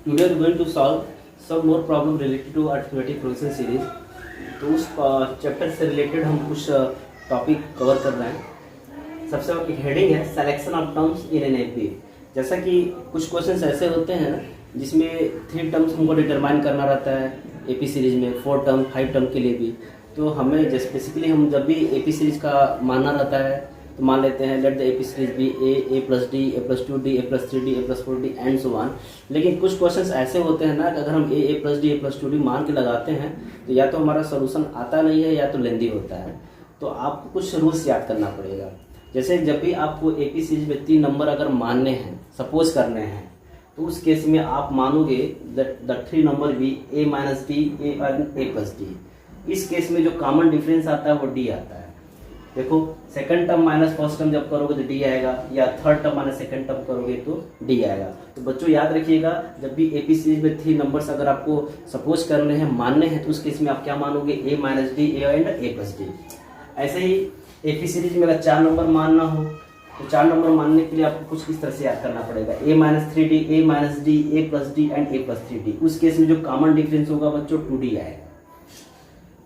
Today we are going to solve some more problem related to arithmetic progression series. तो उस chapter से related हम कुछ topic cover कर रहे हैं। सबसे एक हेडिंग है selection of terms in an AP. जैसा कि कुछ क्वेश्चंस ऐसे होते हैं जिसमें 3 टर्म्स हमको डिटरमाइन करना रहता है एपी सीरीज में, 4 टर्म 5 टर्म के लिए भी। तो हमें जैसे बेसिकली हम जब भी एपी सीरीज का मानना रहता है तो मान लेते हैं let the AP series be a plus d, a plus 2d, a plus 3d, a plus 4d and so on. लेकिन कुछ क्वेश्चंस ऐसे होते हैं ना कि अगर हम ए plus d, a plus 2d मान के लगाते हैं तो या तो हमारा सोल्यूशन आता नहीं है या तो लेंदी होता है। तो आपको कुछ रूल्स याद करना पड़ेगा। जैसे जब भी आपको एपी सीरीज में 3 नंबर अगर मानने हैं, सपोज करने हैं, तो उस केस में आप मानोगे the 3 number be a minus d, a plus d. इस केस में जो कॉमन डिफरेंस आता है वो डी आता है। देखो second term minus first term जब करोगे तो डी आएगा, या third term minus second term करोगे तो डी आएगा। तो बच्चों याद रखिएगा, जब भी एपी सीरीज में 3 नंबर्स अगर आपको सपोज करने हैं, मानने हैं, तो उस केस में आप क्या मानोगे, a minus d, a and a plus d. ऐसे ही एपी सीरीज में अगर 4 नंबर मानना हो तो 4 नंबर मानने के लिए आपको कुछ इस तरह से याद करना पड़ेगा, a minus 3d, a minus d, a plus d and a plus 3d। उस केस में जो कॉमन डिफरेंस होगा बच्चों 2d आएगा।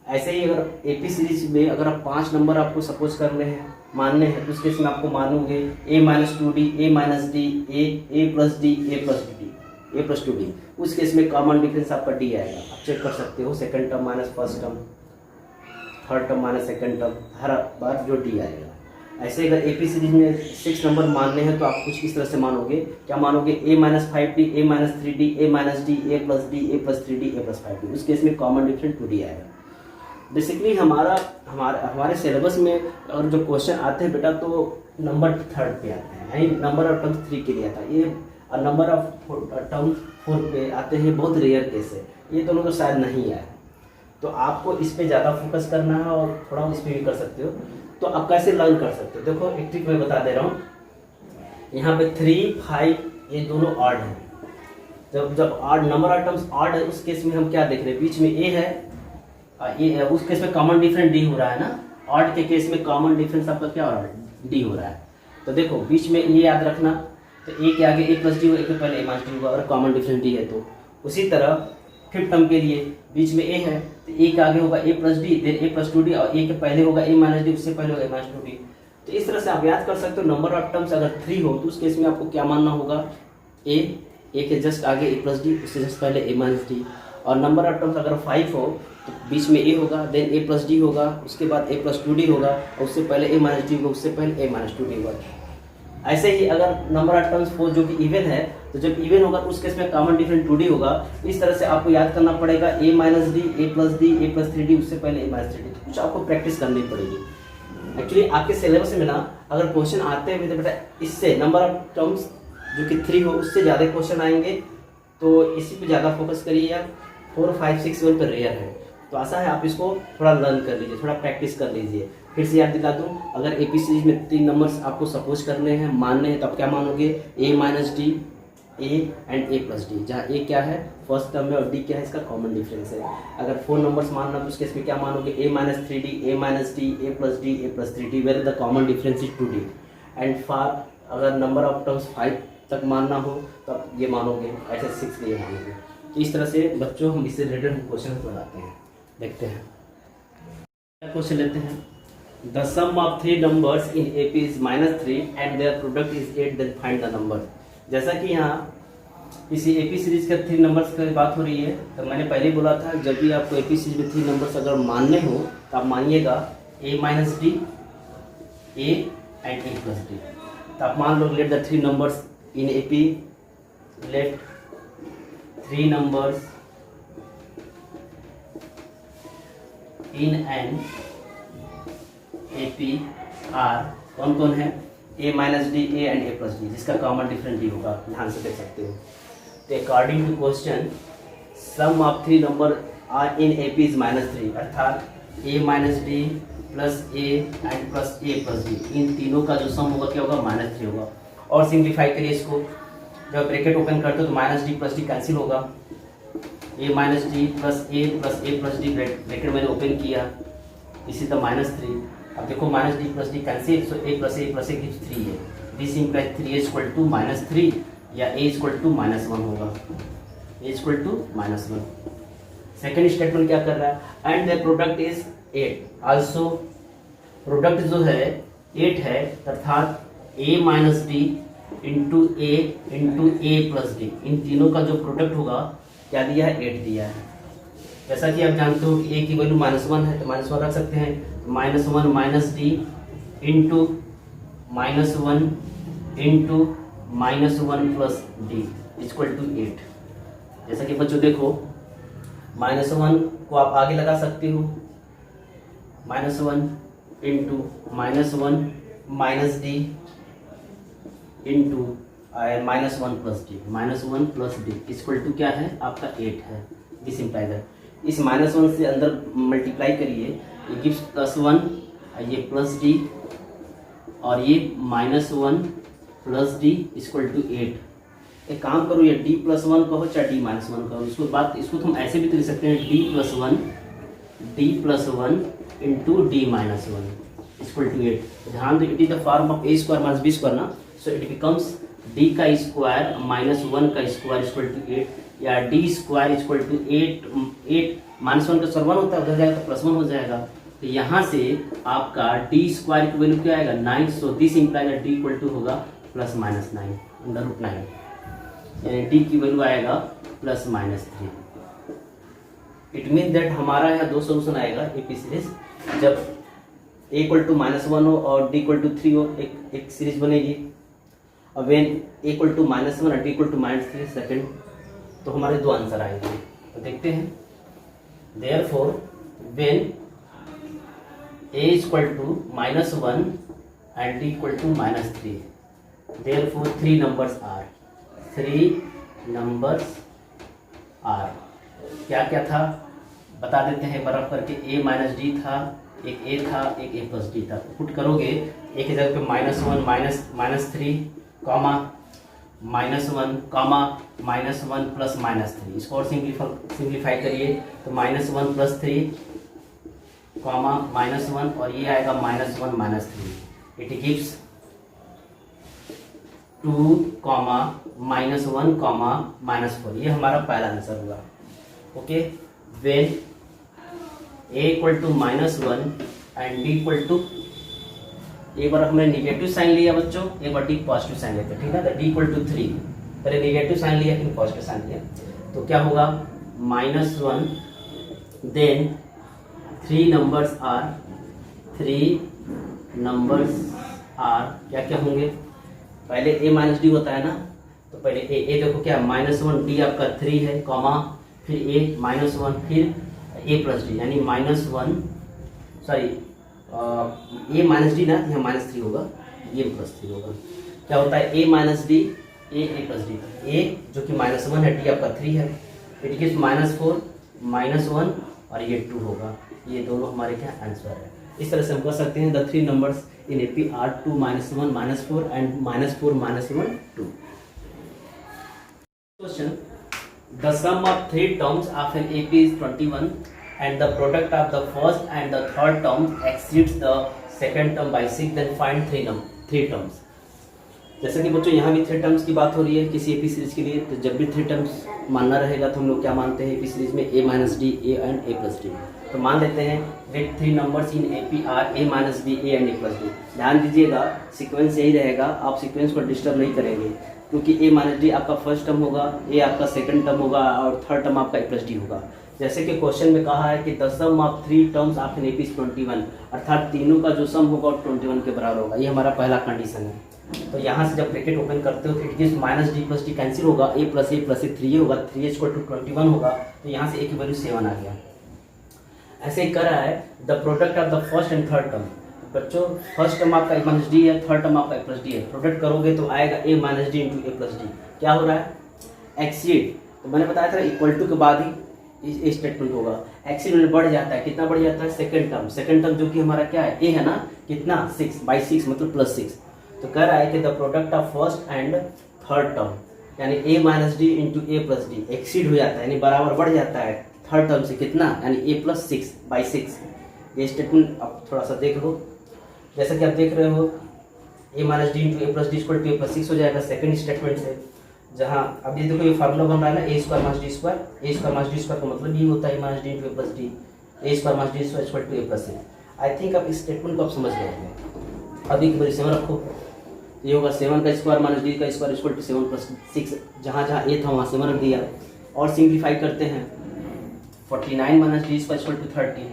ऐसे ही अगर एपी सीरीज में अगर आप 5 नंबर आपको सपोज करने हैं, मानने हैं, तो उस केस में आपको मानोगे a minus 2d, A minus d, a plus d, a plus d, a plus 2d। उस केस में कॉमन डिफरेंस आपका डी आएगा। आप चेक कर सकते हो, second term minus first term, third term minus second term, हर बार जो डी आएगा। ऐसे अगर एपी सीरीज में 6 नंबर मानने हैं तो आप कुछ इस तरह से मानोगे, क्या मानोगे, a minus 5d, A minus 3d, a minus d, a plus d, a plus 3d, a plus 5d। उस केस में कॉमन डिफरेंस 2d आएगा। बेसिकली हमारे सिलेबस में और जो क्वेश्चन आते हैं बेटा, तो नंबर 3rd पे आते हैं, यानी नंबर ऑफ टर्म्स 3 के लिए आता है। ये नंबर ऑफ टर्म्स 4 पे आते हैं, बहुत रेयर केस है। ये दोनों तो शायद नहीं आए। तो आपको इस पे ज़्यादा फोकस करना है और थोड़ा इस पे भी कर सकते हो। तो आप कैसे लर्न कर सकते हो, देखो एक ट्रिक मैं बता दे रहा हूँ। यहाँ पे 3, 5 ये दोनों ऑड हैं। जब odd number of terms odd है, उस केस में हम क्या देख रहे हैं, बीच में ए है, ये उस केस में कॉमन डिफरेंस डी हो रहा है ना। ऑड के केस में कॉमन डिफरेंस आपका क्या हो रहा है, डी हो रहा है। तो देखो बीच में ये याद रखना, तो ए के आगे ए प्लस डी हो, ए के पहले ए माइनस डी होगा, और कॉमन डिफरेंस डी है। तो उसी तरह 5th टर्म के लिए बीच में ए है, तो ए के आगे होगा ए प्लस डी, देन ए प्लस 2d, और ए के पहले होगा ए माइनस डी, उससे पहले होगा ए माइनस 2d। तो इस तरह से आप याद कर सकते हो। नंबर ऑफ टर्म्स अगर 3 हो तो उस केस में आपको क्या मानना होगा, ए के जस्ट आगे ए प्लस डी, उससे जस्ट पहले ए माइनस डी। और नंबर ऑफ टर्म्स अगर 5 हो तो बीच में ए होगा, देन ए प्लस डी होगा, उसके बाद ए प्लस 2d होगा, और उससे पहले ए माइनस डी होगा, उससे पहले ए माइनस 2d होगा। ऐसे ही अगर नंबर ऑफ टर्म्स 4 जो कि इवन है, तो जब इवन होगा तो उस केस में कॉमन डिफरेंस 2d होगा। इस तरह से आपको याद करना पड़ेगा, a minus d, a plus d, a plus 3d, उससे पहले ए माइनस 3d। तो कुछ आपको प्रैक्टिस करनी पड़ेगी। एक्चुअली आपके सिलेबस में ना अगर क्वेश्चन आते हैं तो बेटा इससे नंबर ऑफ टर्म्स जो कि 3 हो उससे ज़्यादा क्वेश्चन आएंगे, तो इसी पे ज़्यादा फोकस करिए। यार 4, 5, 6, 7 पर रेयर है, तो आशा है आप इसको थोड़ा लर्न कर लीजिए, थोड़ा प्रैक्टिस कर लीजिए। फिर से याद दिला दूं, अगर एपी सीरीज में 3 नंबर्स आपको सपोज करने हैं, मानने हैं, तो आप क्या मानोगे, a minus d, a and a plus d, जहाँ ए क्या है फर्स्ट टर्म में और डी क्या है इसका कॉमन डिफरेंस है। अगर 4 नंबर्स मानना तो उसके इसमें क्या मानोगे, a minus 3d, a minus d, a plus d, a plus 3d, where the common difference is 2d। And for अगर नंबर ऑफ टर्म्स 5 तक मानना हो तो आप ये मानोगे, ऐसे 6 के लिए मानोगे। तो इस तरह से बच्चों हम इससे रिलेटेड क्वेश्चन बनाते हैं। देखते हैं क्वेश्चन लेते हैं। The sum of 3 numbers in AP is -3 and their product is 8, then find the number. जैसा कि यहाँ किसी एपी सीरीज के 3 नंबर्स की बात हो रही है, तो मैंने पहले ही बोला था जब भी आपको एपी सीरीज में 3 नंबर्स अगर मानने हो तो आप मानिएगा a minus d, a and a plus d. तो आप मान लो let the 3 numbers in AP, let 3 numbers in an AP are, कौन कौन है, a minus d, a and a plus d, जिसका कॉमन डिफरेंस डी होगा, ध्यान से देख सकते हो। तो according to question sum of 3 number are in AP is -3, अर्थात a minus d plus A and plus a plus d, इन तीनों का जो सम होगा क्या होगा, -3 होगा। और सिंप्लीफाई करिए इसको, जब ब्रैकेट ओपन करते हो तो minus d plus d cancel होगा, a minus d plus a plus d, bracket मैंने ओपन किया, इसी द -3। अब देखो minus d plus d cancel, so a plus a gives 3 है। This implies 3 is equal to -3 या a इक्वल टू -1 होगा। Equal to -1। Second statement क्या कर रहा है, and the product is 8, also product जो है 8 है, अर्थात a minus d into a plus d, इन तीनों का जो प्रोडक्ट होगा क्या दिया है, 8 दिया है। जैसा कि आप जानते हो कि a की वैल्यू -1 है तो -1 रख सकते हैं, -1 minus d into -1 into -1 plus d equal to 8। जैसा कि बच्चों देखो -1 को आप आगे लगा सकते हो, -1 into -1 minus d into -1 plus d, -1 plus d equal to क्या है आपका 8 है। दिस इंप्लाइज दैट, इस -1 से अंदर मल्टीप्लाई करिए, ये गिव्स +1, ये प्लस डी और ये -1 प्लस डी इक्वल टू 8। एक काम करो, ये d+1 कहो चाहे d-1 कहो, इसको बात इसको तो हम ऐसे भी तो लिख सकते हैं d+1 into d-1 equal to 8। ध्यान दो, it is the form of a square minus b square ना, सो इट बिकम्स d का स्क्वायर -1 का स्क्वायर इक्वल टू 8, या d स्क्वायर इक्वल टू 8 -1 का स्क्वायर 1 होता है, उधर जाएगा तो +1 हो जाएगा। तो यहाँ से आपका d स्क्वायर की वैल्यू क्या आएगा, 9। So this implies that d equal to होगा +-9 √9, यानी d की वैल्यू आएगा +-3। इट मीन दैट हमारा यहाँ दो सोल्यूशन आएगा एपी सीरीज, जब a इक्वल टू -1 हो और d इक्वल टू 3 हो, एक सीरीज बनेगी। अब वेन a इक्वल टू -1 और d इक्वल टू -3 सेकेंड, तो हमारे दो आंसर आएंगे। तो देखते हैं, therefore when a equal to -1 and d equal to -3, therefore 3 numbers are क्या क्या था बता देते हैं बराबर करके, a माइनस डी था, एक a था, एक a प्लस डी था। पुट करोगे एक ही जगह पे -1 -3 कॉमा -1 कॉमा -1 प्लस -3, इसको और सिंप्लीफाई करिए तो -1 प्लस 3 कॉमा -1 और ये आएगा -1 -3, इट गिव्स 2 कॉमा -1 कॉमा -4। ये हमारा पहला आंसर होगा। Okay, when a equal to -1 and d equal to, एक बार हमने निगेटिव साइन लिया बच्चों, एक बार d पॉजिटिव साइन लेते हैं, ठीक है। d इक्वल टू 3, पहले निगेटिव साइन लिया फिर पॉजिटिव साइन लिया, तो क्या होगा -1, देन 3 नंबर्स आर क्या क्या होंगे, पहले a माइनस डी होता है ना, तो पहले a देखो क्या -1 d आपका 3 है कॉमा फिर a -1 फिर a प्लस डी, यानी -1 सॉरी a माइनस डी ना, यहाँ -3 होगा, ये +3 होगा। क्या होता है a minus d a plus d, a जो कि -1 है, d आपका 3 है, इट गिव्स -4 -1 और ये 2 होगा। ये दोनों हमारे क्या आंसर है। इस तरह से हम कर सकते हैं the 3 numbers in AP are 2 -1 -4 and -4 -1 2। Question, the sum of 3 terms of an AP is 21 and the product of the first and the third term exceeds the second term by 6, then find 3 terms। जैसा कि बच्चों यहाँ भी 3 terms की बात हो रही है किसी एपी सीरीज के लिए, तो जब भी 3 टर्म्स मानना रहेगा तो हम लोग क्या मानते हैं एपी सीरीज में a minus d a and a plus d. तो मान लेते हैं let 3 numbers in AP are a minus d a and a plus d. ध्यान दीजिएगा सीक्वेंस यही रहेगा, आप सीक्वेंस को डिस्टर्ब नहीं करेंगे, क्योंकि a माइनस डी आपका फर्स्ट टर्म होगा, a आपका सेकंड टर्म होगा और थर्ड टर्म आपका a प्लस डी होगा। जैसे कि क्वेश्चन में कहा है कि the sum of 3 terms of an AP is 21, अर्थात तीनों का जो सम होगा 21 के बराबर होगा। ये हमारा पहला कंडीशन है। तो यहाँ से जब ब्रैकेट ओपन करते हो तो it gives minus d plus d cancel होगा, a प्लस ए 3 होगा, 3 इक्वल टू 21 होगा, तो यहाँ से a की वैल्यू 7 आ गया। ऐसे ही कर रहा है the product of the first and third term. बच्चों फर्स्ट टर्म आपका a माइनस डी है, थर्ड टर्म आपका a प्लस डी है, प्रोडक्ट करोगे तो आएगा a minus d into a plus D. क्या हो रहा है एक्सीड, तो मैंने बताया था इक्वल टू के बाद ही स्टेटमेंट होगा। एक्सीड में बढ़ जाता है, कितना बढ़ जाता है सेकंड टर्म जो कि हमारा क्या है a है ना, कितना 6/6 मतलब +6। तो कह रहा है कि the product of first and third term यानी a minus d into a plus D exceed हो जाता है, यानी बराबर बढ़ जाता है थर्ड टर्म से, कितना यानी a प्लस 6/6। ये स्टेटमेंट आप थोड़ा सा देख लो, जैसा कि आप देख रहे हो a minus d into a plus d equal to a plus 6 हो जाएगा सेकंड स्टेटमेंट से। जहाँ अब ये देखो ये फार्मूला बन रहा है ना, a square minus d square, a square minus d square का मतलब ये होता है minus d into a plus d, a square minus d square equal to a plus a. I think अब इस स्टेटमेंट को आप समझ गए होंगे। अभी की वजह 7 रखो, ये होगा 7 का स्क्वायर माइनस डी का स्क्वायर इक्वल टू 7 प्लस 6, जहाँ जहाँ ए था वहाँ 7 रख दिया। और सिंप्लीफाई करते हैं, 49 minus d square equal to 30,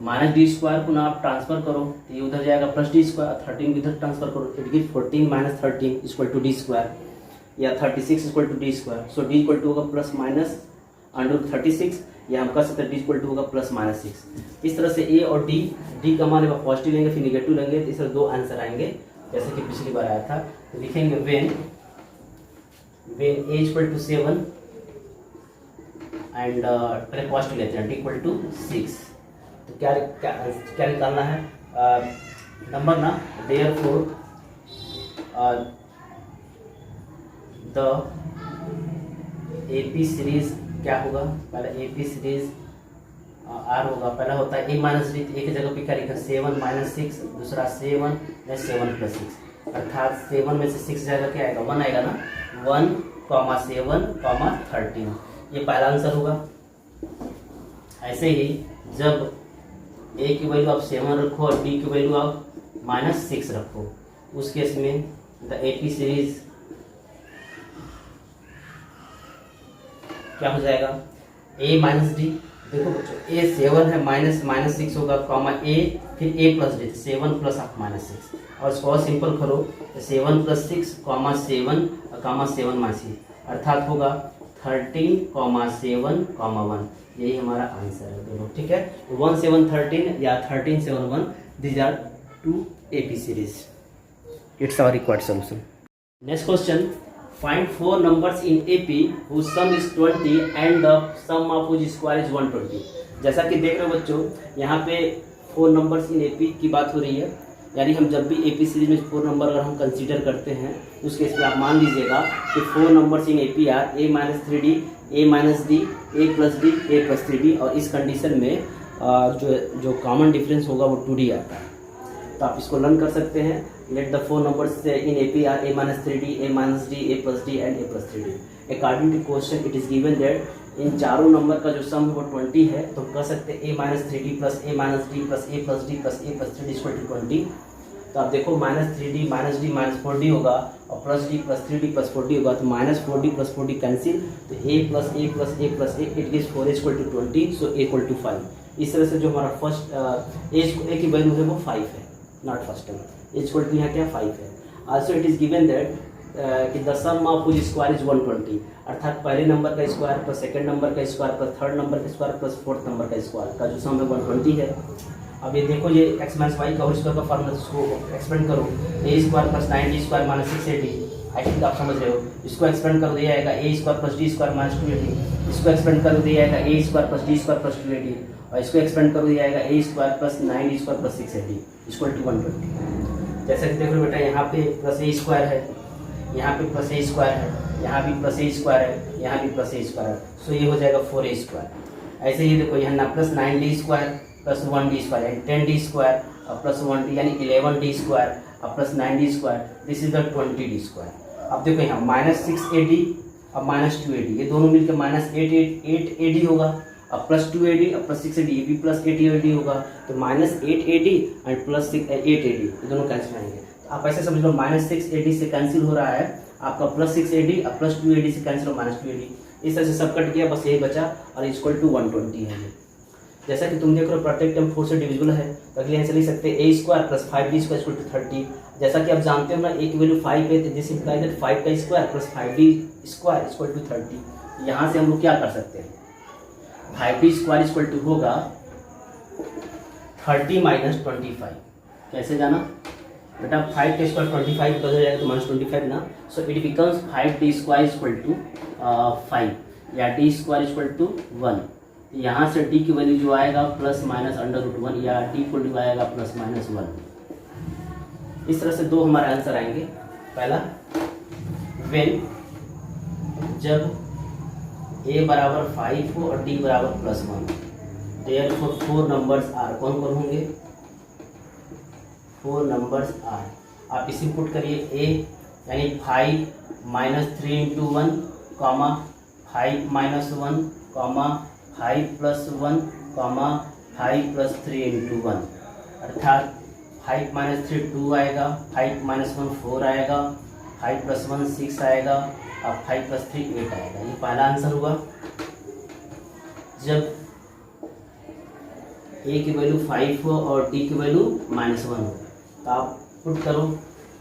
minus d square को ना आप ट्रांसफर करो तो ये उधर जाएगा प्लस डी स्क्वायर, 13 को इधर ट्रांसफर करो, it give 14 minus 13 equal to d square, या 36 equal to d square. So d equal to होगा प्लस माइनस अंडर 36, या हम कह सकते हैं डी इक्वल टू होगा प्लस माइनस 6। इस तरह से ए और डी का मान पॉजिटिव लेंगे फिर निगेटिव लेंगे, तो इस तरह दो आंसर आएंगे जैसे कि पिछली बार आया था। तो लिखेंगे when a equal to 7 and पहले पॉजिटिव लेते हैं, डी इक्वल टू 6। तो क्या निकालना है नंबर ना, देयरफॉर द एपी सीरीज क्या होगा, पहले एपी सीरीज आर होगा, पहला होता है ए माइनस डी, एक जगह पे क्या लिखा 7 माइनस 6, दूसरा 7 या 7 प्लस 6, अर्थात 7 में से 6 जाएगा क्या आएगा 1 आएगा ना, 1, 7, 13, ये पहला आंसर होगा। ऐसे ही जब ए की वैल्यू आप 7 रखो और डी की वैल्यू आप माइनस 6 रखो, उस केस में द एपी सीरीज क्या हो जाएगा, ए माइनस डी। देखो बच्चों ए 7 है, माइनस 6 होगा, कॉमा ए फिर ए प्लस डी, 7 प्लस आप माइनस 6, और इसको और सिंपल करो तो 7 प्लस 6 कॉमा 7 माइनस 6, अर्थात होगा 13 7 1। यही हमारा आंसर है दोनों, ठीक है। 1 7 13 या 13 7 1, these are 2 AP series. It's our required solution. Next question. Find 4 numbers in AP whose sum is 20 and the sum of whose square is 120. जैसा कि देख रहे हो बच्चों, यहाँ पे 4 numbers in AP की बात हो रही है, यानी हम जब भी AP सीरीज में 4 नंबर अगर हम कंसीडर करते हैं उस केस में आप मान लीजिएगा कि 4 numbers in AP are a minus 3d, a minus d, a plus d, a plus 3d, और इस कंडीशन में जो कॉमन डिफरेंस होगा वो 2d आता है। तो आप इसको लर्न कर सकते हैं। Let the 4 numbers in AP are a minus 3d, a minus d, a plus d and a plus 3d। According to question it is given that in चारों नंबर का जो सम वो 20 है, तो कह सकते हैं a minus 3d plus a minus d plus a plus d plus a plus 3d equal to 20। तो आप देखो minus 3d minus D minus 4d होगा और plus d plus 3d plus 4d होगा, तो minus 4d plus 4d cancel, तो a plus a plus a plus a it gives 4 equal to 20, so a equal to 5। इस तरह से जो हमारा फर्स्ट a की वैल्यू है वो 5 है, not first term, a equal to यहाँ क्या 5 है। Also it is given that कि the sum of which square is 120, अर्थात पहले नंबर का स्क्वायर प्लस सेकंड नंबर का स्क्वायर प्लस थर्ड नंबर का स्क्वायर प्लस फोर्थ नंबर का स्क्वायर का जो सम है 120 है। अब ये देखो ये x माइनस वाई का होल स्क्वायर का फॉर्मूला, इसको एक्सपेंड करो, a square plus 9d square minus 6ad, I think आप समझ रहे हो। इसको एक्सपेंड कर दिया जाएगा a square plus d square minus 2ad, इसको एक्सपेंड कर दिया जाएगा a square plus d square plus 2ad, और इसको एक्सपेंड कर दिया जाएगा a square plus 9d square plus 6ad equal to 120। जैसे कि देख लो बेटा, यहाँ पे प्लस a स्क्वायर है, यहाँ पे प्लस a स्क्वायर है, यहाँ भी प्लस a स्क्वायर है, यहाँ भी प्लस a स्क्वायर है, सो ये हो जाएगा 4a स्क्वायर। ऐसे ही देखो यहाँ ना plus 9d square plus 1d square यानी 10d स्क्वायर और प्लस 1d यानी 11d स्क्वायर और plus 9d square, this is the 20d square. अब देखो यहाँ माइनस 6ad और माइनस 2ad, ये दोनों मिलकर माइनस 8ad होगा, अब प्लस 2ad और प्लस 6ad, ये भी प्लस 8ad होगा, तो minus 8ad and plus 8ad ये दोनों कैंसिल आएंगे। तो आप ऐसे समझ लो माइनस 6ad से कैंसिल हो रहा है आपका प्लस 6ad और प्लस 2ad से कैंसिल हो माइनस 2ad, इस तरह से सब कट गया, बस यही बचा और इक्वल टू 120 है। जैसा कि तुम देख रहे हो प्रत्येक टर्म 4 से डिविजिबल है, तो अगले आंसर लिख सकते हैं a square plus 5d square equal to 30। जैसा कि आप जानते हो ना a की वैल्यू 5 है, तो दिस इंप्लाइज दैट 5 का square plus 5d square equal to 30। यहाँ से हम लोग क्या कर सकते हैं, 5d स्क्वायर इक्वल टू होगा 30 माइनस 25। कैसे जाना बेटा, 5 का स्क्वायर 25 बदल जाएगा तो माइनस 25 ना, so it becomes 5d square equal to 5 या d स्क्वायर इक्वल टू 1। यहाँ से d की वैल्यू जो आएगा प्लस माइनस अंडर रूट 1 या d इक्वल टू आएगा प्लस माइनस 1। इस तरह से दो हमारे आंसर आएंगे। पहला व्हेन जब a बराबर 5 हो और d बराबर प्लस 1, देयरफॉर 4 नंबर्स आर, कौन कौन होंगे 4 नंबर्स आर। आप इसे पुट करिए a यानी 5 minus 3 into 1 comma 5 minus 1 comma 5 plus 1 comma 5 plus 3 into 1, अर्थात 5 माइनस 3 2 आएगा, 5 माइनस 1 4 आएगा, 5 प्लस 1 6 आएगा और 5 प्लस 3 8 आएगा। ये पहला आंसर हुआ। जब ए की वैल्यू 5 हो और डी की वैल्यू -1 हो तो आप पुट करो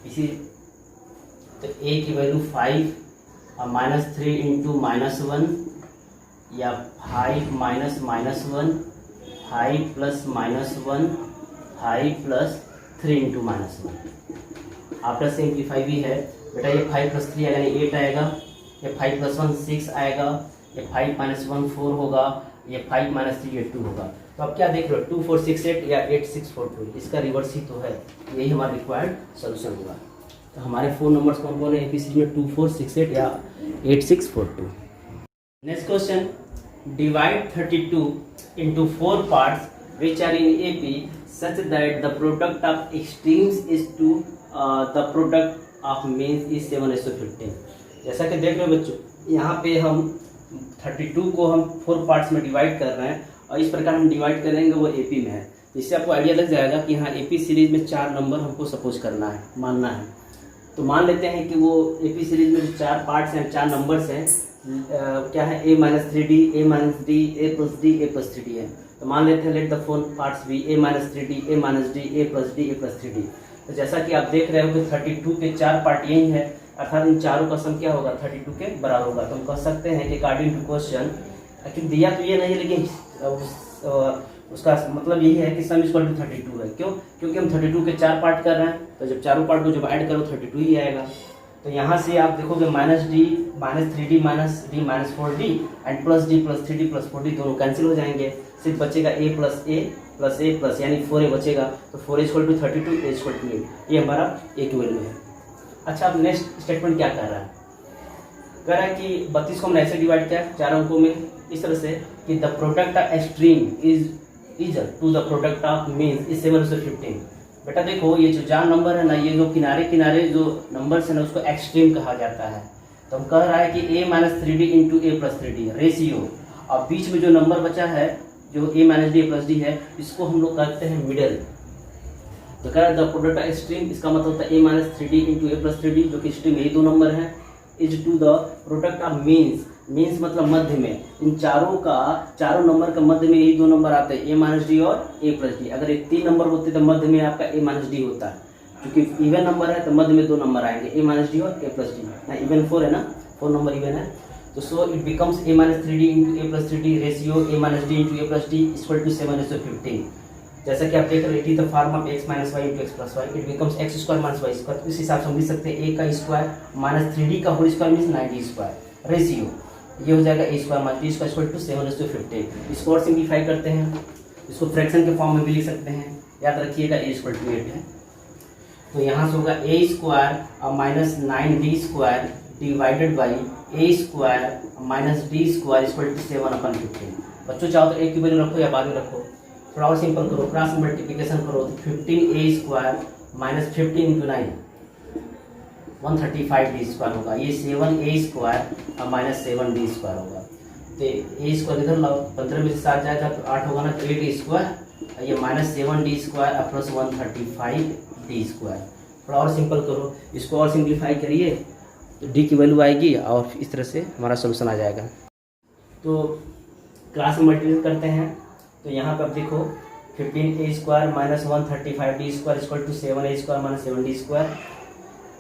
इसी, तो ए की वैल्यू 5 और -3 इंटू -1 या 5 माइनस -1 5 प्लस -1 5 प्लस 3 इंटू -1। आपका सिंप्लीफाई भी है बेटा, ये 5 प्लस 3 आएगा यानी 8 आएगा, ये 5 प्लस 1 6 आएगा, ये 5 माइनस 1 4 होगा, ये 5 माइनस 3 ये 2 होगा। तो आप क्या देख रहे हो 2468 या 8642, इसका रिवर्स ही तो है, यही हमारा रिक्वायर्ड सोल्यूशन होगा। तो हमारे 4 नंबर्स कौन कौन है एपीसी में 2468 या 8642। Next question, divide 32 into 4 parts which are in AP such that the product of extremes is to the product of means is 7:15। जैसा कि देख रहे हो बच्चों, यहाँ पे हम 32 को हम 4 पार्ट्स में डिवाइड कर रहे हैं और इस प्रकार हम डिवाइड करेंगे वो एपी में है। इससे आपको आइडिया लग जाएगा कि हाँ एपी सीरीज में 4 नंबर हमको सपोज करना है, मानना है। तो मान लेते हैं कि वो एपी सीरीज में जो 4 पार्ट्स हैं, 4 नंबर्स हैं, क्या है a-3d, a-d, a+d, a+3d है। तो मान लेते हैं लेट द फोर पार्ट्स भी a-3d, a-d, a+d, a+3d। तो जैसा कि आप देख रहे हो कि 32 के 4 पार्ट यही है, अर्थात इन चारों का सम क्या होगा 32 के बराबर होगा। तो हम कह सकते हैं कि अकॉर्डिंग टू क्वेश्चन, एक्चुअली दिया तो ये नहीं है लेकिन उसका मतलब यही है कि सम इक्वल टू 32 है। क्यों? क्योंकि हम 32 के 4 पार्ट कर रहे हैं, तो जब चारों पार्ट को जब ऐड करो 32 ही आएगा। तो यहाँ से आप देखोगे -d, -3d, -d, -4d and +d, +3d, +4d दोनों कैंसिल हो जाएंगे, सिर्फ बचेगा a प्लस a प्लस यानी 4a बचेगा। तो 4a = 32, a = 8, ये हमारा a की वैल्यू है। अच्छा, अब नेक्स्ट स्टेटमेंट क्या कर रहा है? कह रहा है कि 32 को हमने ऐसे डिवाइड किया 4 अंकों में इस तरह से कि the product of extreme is to the product of means is 7:15। बेटा देखो ये जो 4 नंबर है ना, ये जो किनारे किनारे जो नंबर्स है ना उसको एक्सट्रीम कहा जाता है। तो हम कह रहा है कि a-3d इंटू a+3d रेशियो, और बीच में जो नंबर बचा है जो a-d, a+d है, इसको हम लोग कहते हैं मिडल। तो कह रहा है द प्रोडक्ट ऑफ एक्सट्रीम, इसका मतलब होता है a-3d इंटू a+3d जो कि एक्सट्रीम यही 2 नंबर है, is to the product of means मतलब मध्य में। इन चारों नंबर का मध्य में यही 2 नंबर आते हैं a-d और a+d। अगर ये 3 नंबर होते तो मध्य में आपका a-d होता है, क्योंकि इवन नंबर है तो मध्य में 2 नंबर आएंगे a-d और a+d ना, इवन 4 है ना, 4 नंबर इवन है। तो so it becomes a-3d into a+3d ratio a-d into a+d equal to 7:15। जैसा कि आप देख रहे हैं the form of x - y into x+y it becomes x² - y²। इस हिसाब से हम लिख सकते हैं a का स्क्वायर -3d का whole square means 9d² ratio, ये हो जाएगा a² - d² इक्वल टू 7:15। इसको और सिंप्लीफाई करते हैं, इसको फ्रैक्शन के फॉर्म में भी लिख सकते हैं। याद रखिएगा a = 8 है, तो यहाँ से होगा a² और -9d² divided by a² - d² equal to 7/15। बच्चों चाहो तो a की वैल्यू रखो या बाद में रखो, थोड़ा और सिंपल करो, क्रॉस मल्टीप्लिकेशन करो तो 15a² - 15 × 9 135d² होगा, ये 7a² और -7d² होगा। तो a² इधर लाओ, 15 में से 7 जाएगा तो 8 होगा ना, तो 8a², ये -7d² और प्लस 135d²। थोड़ा और सिंपल करो, इसको और सिंप्लीफाई करिए तो d की वैल्यू आएगी और इस तरह से हमारा सोल्यूशन आ जाएगा। तो क्रॉस मल्टीप्लिकेशन करते हैं, तो यहाँ पर आप देखो 15a² - 135d² equal to 7a² - 7d²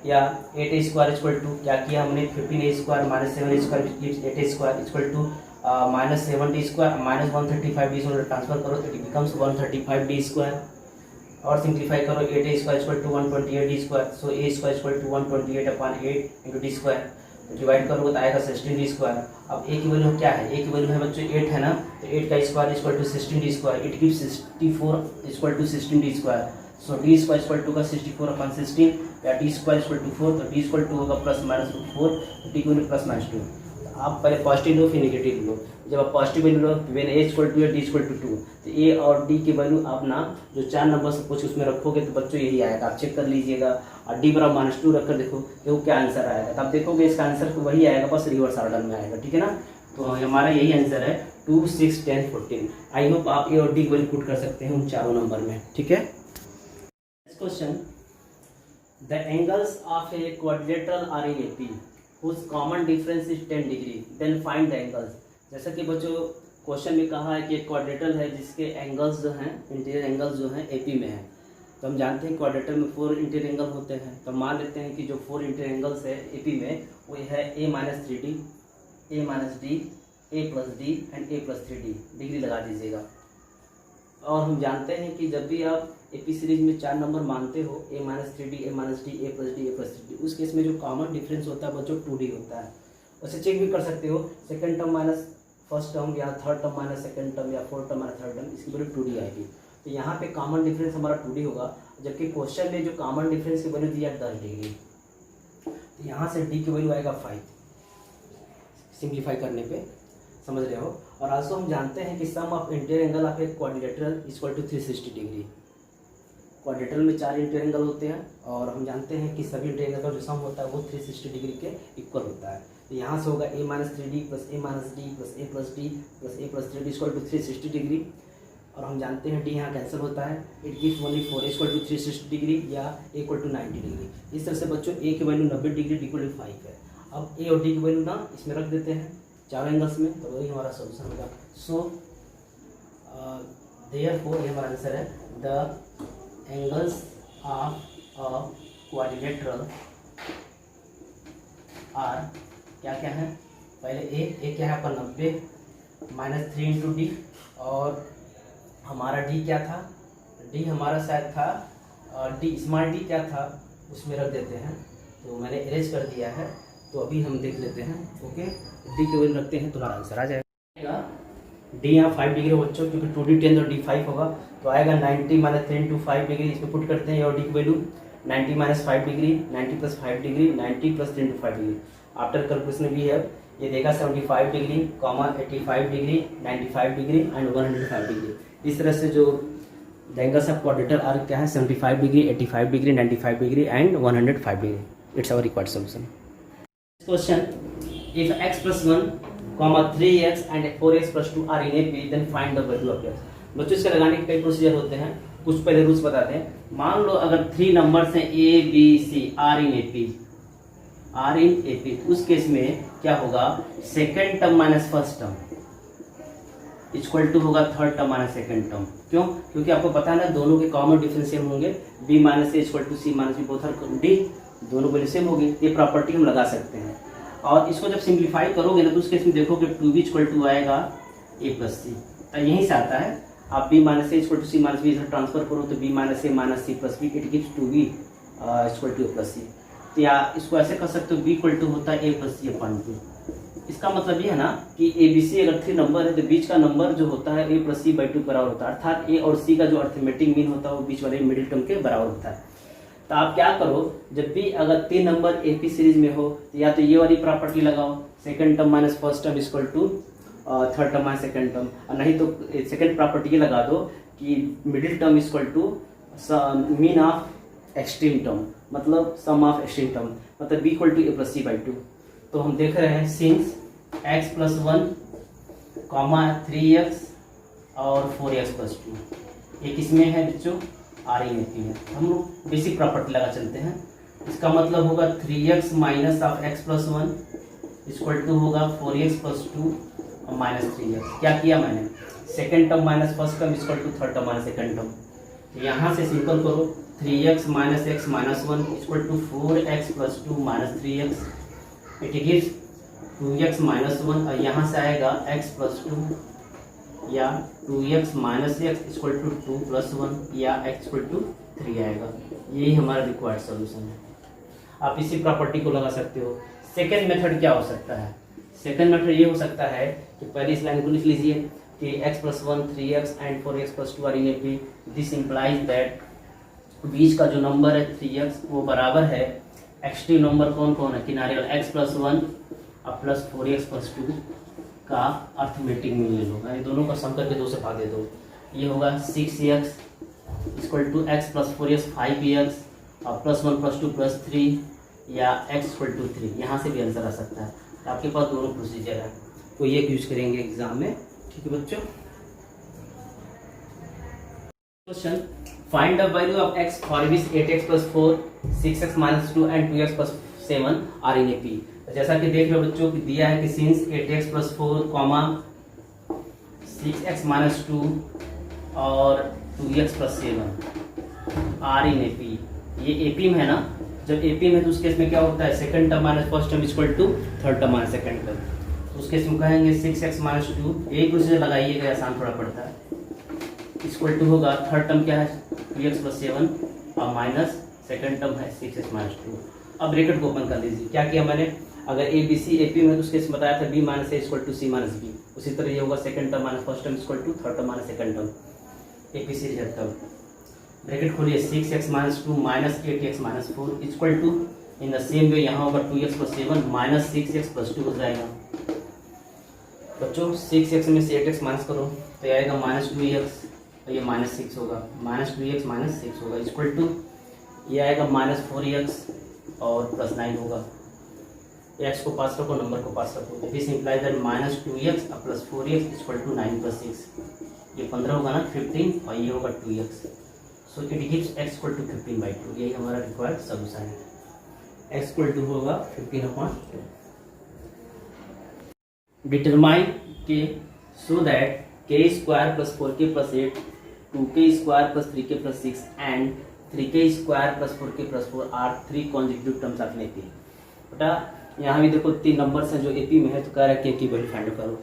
या 8a² इक्वल टू क्या किया हमने 15a² - 7a² 8a² equal to -7d² - 135d² transfer करो तो इट बिकम्स 135d²। और सिंप्लीफाई करो 8a² equal to 128d², so a² equal to 128/8 into d²। Divide करोगे तो आएगा 16d²। अब a की वैल्यू क्या है? a की वैल्यू है बच्चों 8 है ना, तो 8 का square equal to 16d², it gives 64 equal to 16d²। So d² equal to का 64/16 या d² इक्वल टू 4, तो d इक्वल टू होगा ±4, d की वैल्यू +-2। आप पहले पॉजिटिव लो फिर नेगेटिव लो। जब आप पॉजिटिव वैल्यू लो वेन ए इक्वल टू या डी इक्वल टू 2, तो ए और डी की वैल्यू आप ना जो 4 नंबर सपोज उसमें रखोगे तो बच्चों यही आएगा, आप चेक कर लीजिएगा। और डी बराबर -2 रखकर देखो क्या आंसर आएगा, तो आप देखोगे इसका आंसर तो वही आएगा, बस रिवर्स ऑर्डर में आएगा, ठीक है ना। तो हमारा यही आंसर है 2, 6, 10, 14। आई होप आप ए और डी वैल्यू पुट कर सकते हैं उन चारों नंबर में, ठीक है। Question, the angles of a quadrilateral are in AP whose common difference is 10 degree, then find the angles। जैसा कि बच्चों क्वेश्चन में कहा है कि एक क्वाड्रेटल है जिसके एंगल्स जो हैं, इंटीरियर एंगल्स जो हैं एपी में है। तो हम जानते हैं क्वाड्रेटल में 4 इंटीरियर एंगल होते हैं, तो मान लेते हैं कि जो 4 इंटीरियर एंगल्स है एपी में वो है a-3d, a-d, a+d and a+3d, degree लगा दीजिएगा। और हम जानते हैं कि जब भी आप एपी सीरीज में 4 नंबर मानते हो a-3d, a-d, a+d, a+3d, उस केस में जो कॉमन डिफरेंस होता है बच्चों 2d होता है। उसे चेक भी कर सकते हो, second term minus first term या third term minus second term या fourth term minus third term, इसकी वैल्यू 2d आएगी। तो यहाँ पे कॉमन डिफरेंस हमारा 2d होगा, जबकि क्वेश्चन में जो कॉमन डिफरेंस की वैल्यू दिया 10 डिग्री, तो यहाँ से d की वैल्यू आएगा 5, सिंप्लीफाई करने पे, समझ रहे हो। और आल्सो हम जानते हैं कि sum of interior angle of a quadrilateral equal to 360 degree. Quadrilateral में 4 इंटीरियर एंगल होते हैं और हम जानते हैं कि सभी इंटीरियर एंगल का जो सम होता है वो 360 डिग्री के इक्वल होता है। तो यहाँ से होगा a-3d plus a-d plus a+d plus a+3d equal to 360 degree. और हम जानते हैं d यहाँ कैंसिल होता है, it gives only 4 equal to 360 degree या a इक्वल टू 90 डिग्री। इस तरह से बच्चों a की value 90 degree, d equal to 5 है। अब a और d की वैल्यू ना इसमें रख देते हैं चारों एंगल्स में, तो वही हमारा सोल्यूशन होगा। सो देयरफॉर ये हमारा आंसर है, the angles of a quadrilateral are क्या क्या है, पहले ए क्या है आपका 90 -3 इंटू डी, और हमारा डी क्या था, डी हमारा शायद था डी स्मॉल डी क्या था उसमें रख देते हैं, तो मैंने इरेज कर दिया है। तो अभी हम देख लेते हैं, ओके, डी की वैल्यू रखते हैं तो हमारा आंसर आ जाएगा। डी यहाँ 5 डिग्री हो बच्चों, क्योंकि 2d 10 और d 5 होगा, तो आएगा 90 - 3 इंटू 5 डिग्री, इसमें पुट करते हैं और डी की value 90 - 5 degree, 90 plus 5 degree, 90 plus 3 into 5 degree. After calculation भी है, ये देगा 75 degree, 85 degree, 95 degree and 105 degree. इस तरह से जो एंगल्स ऑफ क्वाड्रिलेटरल आर क्या है 75 degree, 85 degree, 95 degree and 105 degree. It's our required solution. Question, if x plus 1, 3x and 4x plus 2 are in AP, then find the value of x। बच्चों इसके लगाने के कई प्रोसीजर होते हैं, कुछ पहले रूल्स बताते हैं। मान लो अगर 3 नंबर्स हैं A, B, C are in AP, उस केस में क्या होगा, second term minus first term equal to होगा third term minus second term. क्यों? क्योंकि आपको पता है ना दोनों के कॉमन डिफरेंस सेम होंगे, b minus a equal to c minus b both are d, दोनों वैल्यू सेम होगी। ये प्रॉपर्टी हम लगा सकते हैं। और इसको जब सिंप्लीफाई करोगे ना तो उस केस में देखोगे 2b इक्वल टू आएगा a प्लस सी, तो यहीं से आता है। आप b minus a equal to c minus b इधर ट्रांसफर करो तो b minus a minus c plus b, it gives 2b equal to a plus c. तो या इसको ऐसे कर सकते हो b इक्वल टू होता है a प्लस सी अपॉन 2। इसका मतलब ये है ना कि ABC अगर 3 नंबर है तो बीच का नंबर जो होता है a प्लस सी बाई 2 बराबर होता है, अर्थात a और c का जो अर्थमेटिक मीन होता है वो बीच वाले मिडिल टर्म के बराबर होता है। तो आप क्या करो, जब भी अगर 3 नंबर AP सीरीज में हो तो या तो ये वाली प्रॉपर्टी लगाओ, second term minus first term equal to third term minus second term, और नहीं तो सेकंड प्रॉपर्टी ये लगा दो कि middle term equal to mean of extreme term, मतलब सम ऑफ एक्सट्रीम टर्म, मतलब b equal to a plus c by 2। तो हम देख रहे हैं सिंस x प्लस 1, 3x और 4x प्लस 2 ये किसमें है बच्चों, आर इन एपी में। हम लोग बेसिक प्रॉपर्टी लगा चलते हैं। इसका मतलब होगा 3x minus of x plus 1 equal to होगा 4x प्लस 2 और माइनस 3x। क्या किया मैंने, second term minus first term equal to third term minus second term. तो यहाँ से सिंपल करो, 3x minus x minus 1 equal to 4x plus 2 minus 3x, it gives 2x minus 1, और यहाँ से आएगा x प्लस 2 या 2x minus x equal to 2 plus 1 या x इक्वल टू 3 आएगा। यही हमारा रिक्वायर्ड सॉल्यूशन है। आप इसी प्रॉपर्टी को लगा सकते हो। सेकेंड मेथड क्या हो सकता है, सेकेंड मेथड ये हो सकता है कि पहले इस लाइन को लिख लीजिए कि x plus 1, 3x and 4x plus 2 are in AP। This implies that बीच का जो नंबर है 3x वो बराबर है एक्सट्रीम नंबर कौन कौन है, किनारे वाला x प्लस 1 अब प्लस 4x प्लस 2 का अर्थमेटिक मीन ले लो, यानी दोनों का सम करके 2 से भाग दे दो। ये होगा 6x equal to x plus 4x 5x और प्लस 1 प्लस 2 प्लस 3 या x इक्वल टू 3। यहाँ से भी आंसर आ सकता है। तो आपके पास दोनों प्रोसीजर है, तो ये यूज करेंगे एग्जाम में। ठीक है बच्चों। Question, find the value of x for which 8x plus 4 6x minus 2 and 2x plus 7 are in A P. जैसा कि देख रहे हो बच्चों कि दिया है कि since 8x plus 4 comma 6x minus 2 और 2x plus 7 are in A P. ये ए पी में है ना, जब ए पी में तो उस केस में क्या होता है, second term minus first term equal to third term minus second term. उस केस में कहेंगे 6x माइनस 2, एक प्रोसीजर लगाइएगा, आसान थोड़ा पड़ता है, इक्वल टू होगा थर्ड टर्म क्या है 2x प्लस 7 और माइनस सेकंड टर्म है 6x माइनस 2। अब ब्रैकेट को ओपन कर लीजिए। क्या किया मैंने, अगर A B C A P में तो उसके बताया था b minus a equal to c minus b, उसी तरह ये होगा second term minus first term equal to third term minus second term, A P सी रिजल्ट टर्म। ब्रैकेट खोलिए 6x minus 2 minus 8x minus 4 equal to, in the same way यहाँ होगा 2x plus 7 minus 6x plus 2 हो जाएगा। बच्चों 6x में से 8x minus करो तो आएगा माइनस 2x, तो ये माइनस 6 होगा, माइनस 2x माइनस 6 होगा इक्वल टू ये आएगा माइनस 4x और प्लस 9 होगा। x को पास रखो, नंबर को पास रखो, this implies that minus 2x plus 4x equal to 9 plus 6, ये 15 होगा ना 15 और ये होगा 2x। So it gives x equal to 15/2। यही हमारा रिक्वायर्ड सॉल्यूशन है। x इक्वल टू होगा 15/2। Determine k so that k square plus 4k plus 8 2k square plus 3k plus 6 and 3k square plus 4k plus 4 are 3 consecutive terms of A P. बेटा यहाँ भी देखो 3 numbers हैं जो A P में है, तो कह रहा है k की वैल्यू फाइंड करो।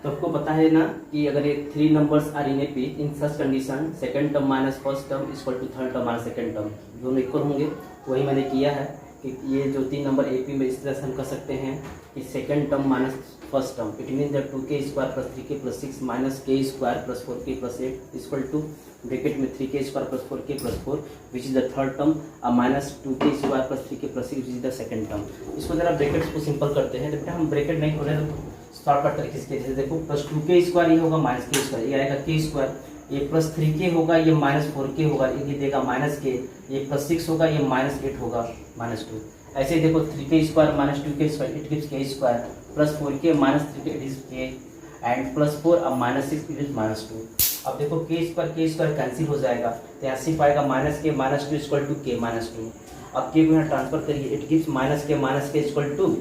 तो आपको पता है ना कि अगर ये 3 numbers are in A P, in such condition second term minus first term equal to third term minus second term, दोनों इक्वल होंगे। वही मैंने किया है कि ये जो 3 नंबर ए पी में इस तरह से हम कर सकते हैं कि second term minus first term, it mean that 2k square plus 3k plus 6 minus k square plus 4k plus 8 equal to bracket में 3k square plus 4k plus 4 which is the third term minus 2k square plus 3k plus 6 which is the second term. इसको जरा brackets को simple करते हैं। बेटा हम bracket नहीं खोले तो शॉर्टकट तरीके से जैसे देखो प्लस 2k स्क्वायर ये होगा माइनस k स्क्वायर, ये आएगा k स्क्वायर, ये प्लस 3k होगा, ये माइनस 4k होगा, ये देगा माइनस k, ये प्लस 6 होगा, ये माइनस 8 होगा माइनस 2। ऐसे ही देखो 3k square minus 2k square it gives k square plus 4k minus 3k it is k and plus 4 अब माइनस 6 इट इज माइनस 2। अब देखो k स्क्वायर कैंसिल हो जाएगा, तो यहाँ सिर्फ आएगा minus k minus 2 equal to k minus 2। अब k को यहाँ ट्रांसफर करिए, it gives minus k equal to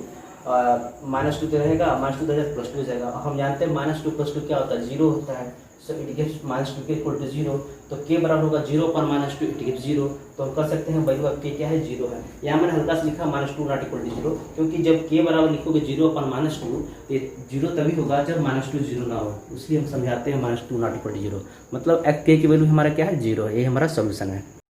minus 2 तो रहेगा, माइनस 2 प्लस 2 हो जाएगा। हम जानते हैं माइनस 2 प्लस 2 क्या होता है, 0 होता है। So it gives minus 2k equal to 0, तो k बराबर होगा 0 पर माइनस 2 इट गिव्स 0। तो हम कर सकते हैं वैल्यू ऑफ k क्या है 0 है। यहाँ मैंने हल्का से लिखा माइनस 2 नॉट इक्वल टू 0, क्योंकि जब k बराबर लिखोगे 0 पर माइनस 2 तो 0 तभी होगा जब माइनस 2 0 ना हो, इसलिए हम समझाते हैं माइनस 2 नॉट इक्वल टू 0। मतलब k की वैल्यू हमारा क्या है 0 है। ये हमारा सोल्यूशन है।